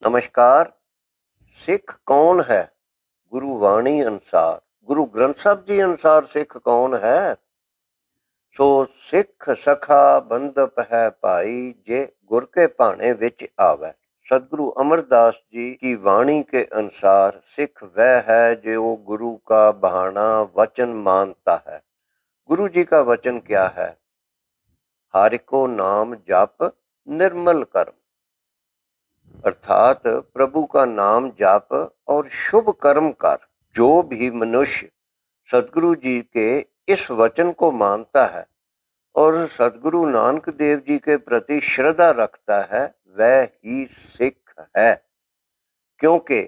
नमस्कार। सिख कौन है? गुरु वाणी अनुसार, गुरु ग्रंथ साहब जी अनुसार सिख कौन है? सो सिख सखा बंदप है भाई, जे गुर के भाने विच आवे। सदगुरु अमरदास जी की वाणी के अनुसार सिख वह है जो गुरु का बहाना वचन मानता है। गुरु जी का वचन क्या है? हरि को नाम जप निर्मल कर्म, अर्थात प्रभु का नाम जाप और शुभ कर्म कर। जो भी मनुष्य सदगुरु जी के इस वचन को मानता है और सदगुरु नानक देव जी के प्रति श्रद्धा रखता है, वह ही सिख है, क्योंकि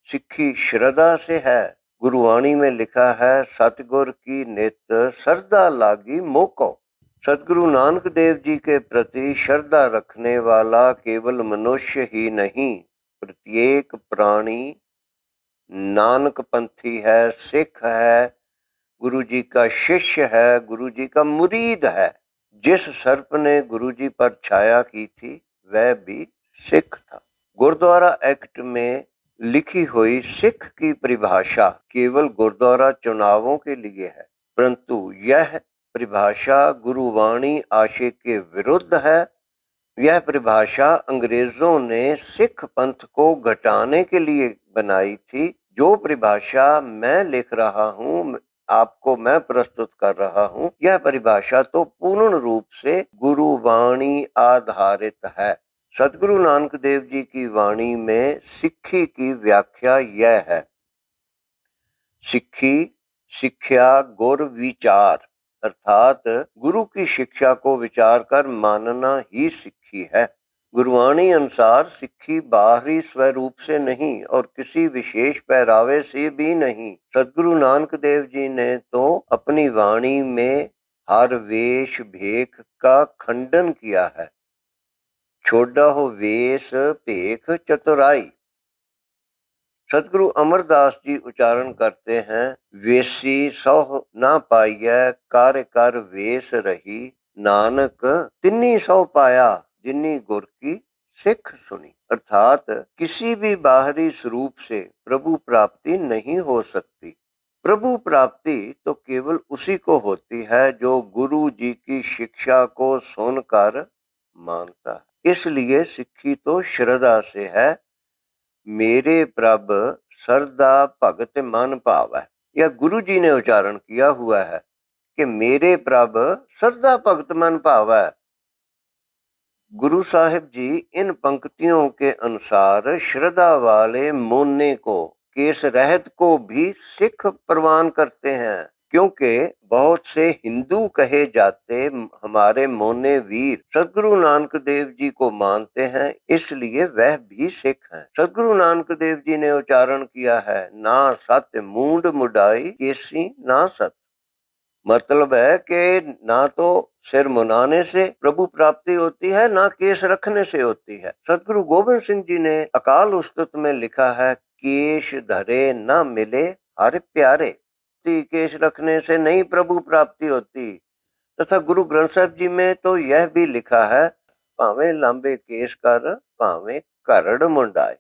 सिक्खी श्रद्धा से है। गुरुवाणी में लिखा है, सतगुर की नित श्रद्धा लागी मोको। सदगुरु नानक देव जी के प्रति श्रद्धा रखने वाला केवल मनुष्य ही नहीं, प्रत्येक प्राणी नानक पंथी है, सिख है, गुरु जी का शिष्य है, गुरु जी का मुरीद है। जिस सर्प ने गुरु जी पर छाया की थी वह भी सिख था। गुरुद्वारा एक्ट में लिखी हुई सिख की परिभाषा केवल गुरुद्वारा चुनावों के लिए है, परंतु यह परिभाषा गुरुवाणी आशय के विरुद्ध है। यह परिभाषा अंग्रेजों ने सिख पंथ को घटाने के लिए बनाई थी। जो परिभाषा मैं लिख रहा हूँ, आपको मैं प्रस्तुत कर रहा हूँ, यह परिभाषा तो पूर्ण रूप से गुरुवाणी आधारित है। सदगुरु नानक देव जी की वाणी में सिक्खी की व्याख्या यह है, सिक्खी शिक्षा गुर विचार, अर्थात गुरु की शिक्षा को विचार कर मानना ही सिक्खी है। गुरुवाणी अनुसार सिक्खी बाहरी स्वरूप से नहीं और किसी विशेष पहरावे से भी नहीं। सदगुरु नानक देव जी ने तो अपनी वाणी में हर वेश भेख का खंडन किया है। छोड़ा हो वेश भेख चतुराई। सदगुरु अमरदास जी उच्चारण करते हैं, वेसी सौह ना पाइय कार्य कर वेश रही, नानक तिन्नी सौ पाया जिन्नी गुर की सिख सुनी। अर्थात किसी भी बाहरी स्वरूप से प्रभु प्राप्ति नहीं हो सकती। प्रभु प्राप्ति तो केवल उसी को होती है जो गुरु जी की शिक्षा को सुनकर मानता है। इसलिए सिक्खी तो श्रद्धा से है। मेरे प्रभ सरदा भगत मन भाव है, यह गुरु जी ने उच्चारण किया हुआ है कि मेरे प्रभ सरदा भगत मन भाव है। गुरु साहिब जी इन पंक्तियों के अनुसार श्रद्धा वाले मोने को, केस रहित को भी सिख प्रवान करते हैं, क्योंकि बहुत से हिंदू कहे जाते हमारे मोने वीर सदगुरु नानक देव जी को मानते हैं, इसलिए वह भी सिख हैं। सदगुरु नानक देव जी ने उच्चारण किया है, ना सत्य मूंड मुडाई केसी ना सत। मतलब है कि ना तो सिर मुनाने से प्रभु प्राप्ति होती है, ना केस रखने से होती है। सदगुरु गोबिंद सिंह जी ने अकाल उस्तुत में लिखा है, केश धरे न मिले हर प्यारे। केश रखने से नहीं प्रभु प्राप्ति होती। तथा गुरु ग्रंथ साहिब जी में तो यह भी लिखा है, भावे लांबे केश कर भावे करड़ मुंडाए।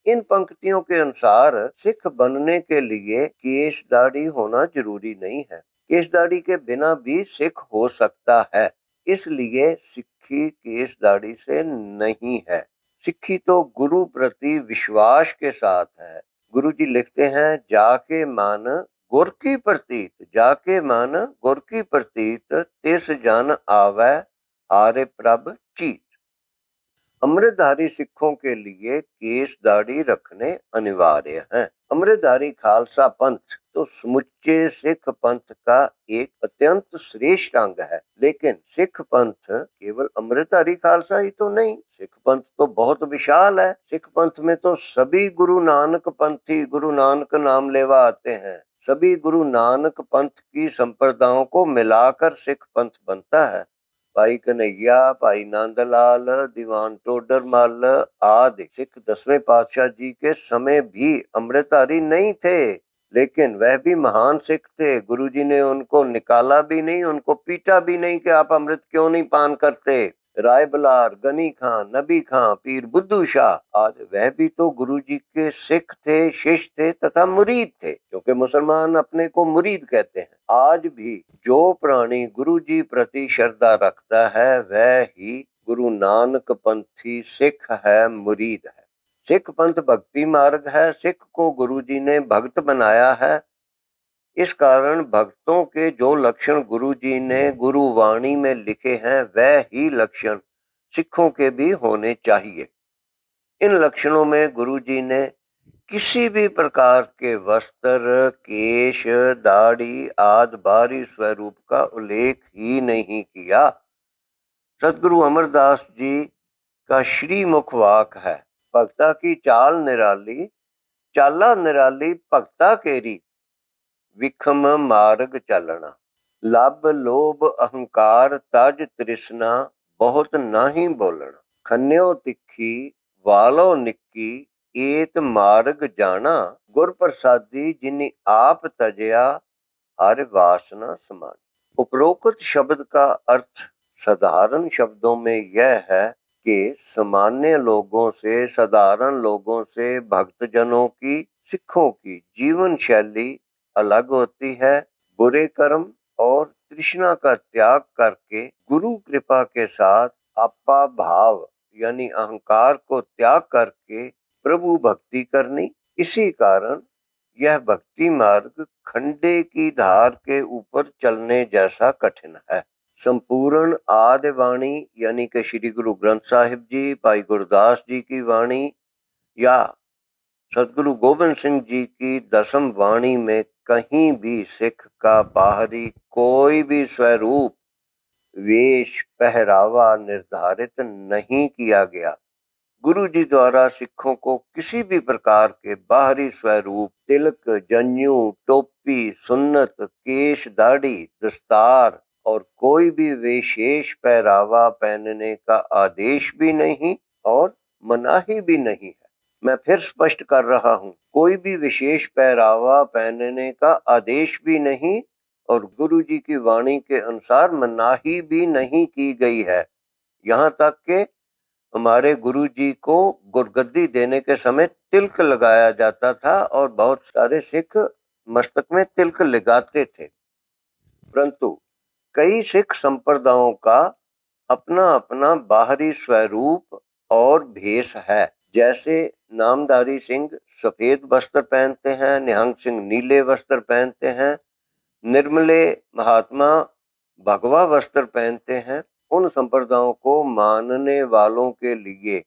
इन पंक्तियों के अनुसार सिख बनने के लिए केश दाढ़ी होना जरूरी नहीं है। केश दाढ़ी के बिना भी सिख हो सकता है, इसलिए सिक्खी केश दाढ़ी से नहीं है। सिक्खी तो गुरु प्रति विश्वास के साथ है। गुरु जी लिखते हैं, जाके मन गुर की प्रतीत, जाके मन गुर की प्रतीत, तिस जन आवे हारे प्रभ चीत। अमृतधारी सिखों के लिए केश दाढ़ी रखने अनिवार्य है। अमृतधारी खालसा पंथ तो समुच्चे सिख पंथ का एक अत्यंत श्रेष्ठ अंग है, लेकिन सिख पंथ केवल अमृतधारी खालसा ही तो नहीं, सिख पंथ तो बहुत विशाल है। सिख पंथ में तो सभी गुरु नानक पंथी गुरु नानक नाम लेवा आते हैं। सभी गुरु नानक पंथ की संप्रदायों को मिलाकर सिख पंथ बनता है। भाई कन्हैया, भाई नंदलाल, दीवान टोडरमल आदि सिख 10वें पातशाह जी के समय भी अमृतधारी नहीं थे, लेकिन वह भी महान सिख थे। गुरु जी ने उनको निकाला भी नहीं, उनको पीटा भी नहीं कि आप अमृत क्यों नहीं पान करते। राय बलार, गनी खां, नबी खां, पीर बुद्धू शाह आदि वह भी तो गुरु जी के सिख थे, शिष्य थे तथा मुरीद थे, क्योंकि मुसलमान अपने को मुरीद कहते हैं। आज भी जो प्राणी गुरु जी प्रति श्रद्धा रखता है वह ही गुरु नानक पंथी सिख है, मुरीद है। सिख पंथ भक्ति मार्ग है। सिख को गुरु जी ने भक्त बनाया है। इस कारण भक्तों के जो लक्षण गुरु जी ने गुरु वाणी में लिखे हैं वह ही लक्षण सिखों के भी होने चाहिए। इन लक्षणों में गुरु जी ने किसी भी प्रकार के वस्त्र, केश, दाढ़ी आदि बाहरी स्वरूप का उल्लेख ही नहीं किया। सदगुरु अमरदास जी का श्रीमुख वाक है, भक्ता की चाल निराली, चाला निराली भक्ता केरी, विखम मार्ग चलना। लब लोभ अहंकार तज तृष्णा, बहुत नाही बोलना। खन्यो तिखी वालो निक्की, एत मार्ग जाना। गुर प्रसादी जिन्नी आप तजया, हर वासना समानी। उपरोक्त शब्द का अर्थ साधारण शब्दों में यह है कि सामान्य लोगों से, साधारण लोगों से भक्तजनों की, सिखों की जीवन शैली अलग होती है। बुरे कर्म और तृष्णा का त्याग करके गुरु कृपा के साथ आपा भाव यानी अहंकार को त्याग करके प्रभु भक्ति करनी। इसी कारण यह भक्ति मार्ग खंडे की धार के ऊपर चलने जैसा कठिन है। संपूर्ण आदि वाणी यानी कि श्री गुरु ग्रंथ साहिब जी, भाई गुरदास जी की वाणी या सदगुरु गोविंद सिंह जी की दसम वाणी में कहीं भी सिख का बाहरी कोई भी स्वरूप, वेश, पहरावा निर्धारित नहीं किया गया। गुरु जी द्वारा सिखों को किसी भी प्रकार के बाहरी स्वरूप, तिलक, जन्यू, टोपी, सुन्नत, केश, दाढ़ी, दस्तार और कोई भी विशेष पहरावा पहनने का आदेश भी नहीं और मनाही भी नहीं है। मैं फिर स्पष्ट कर रहा हूँ, कोई भी विशेष पहरावा पहनने का आदेश भी नहीं और गुरु जी की वाणी के अनुसार मनाही भी नहीं की गई है। यहाँ तक कि हमारे गुरु जी को गुरगद्दी देने के समय तिलक लगाया जाता था और बहुत सारे सिख मस्तक में तिलक लगाते थे। परंतु कई सिख संप्रदायों का अपना अपना बाहरी स्वरूप और भेष है। जैसे नामधारी सिंह सफेद वस्त्र पहनते हैं, निहंग सिंह नीले वस्त्र पहनते हैं, निर्मले महात्मा भगवा वस्त्र पहनते हैं। उन संप्रदायों को मानने वालों के लिए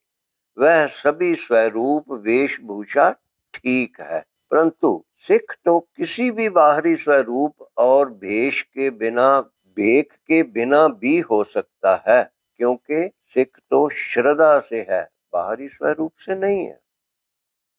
वह सभी स्वरूप, वेशभूषा ठीक है, परंतु सिख तो किसी भी बाहरी स्वरूप और भेष के बिना, भेख के बिना भी हो सकता है, क्योंकि सिख तो श्रद्धा से है, बाहरी स्वरूप से नहीं है।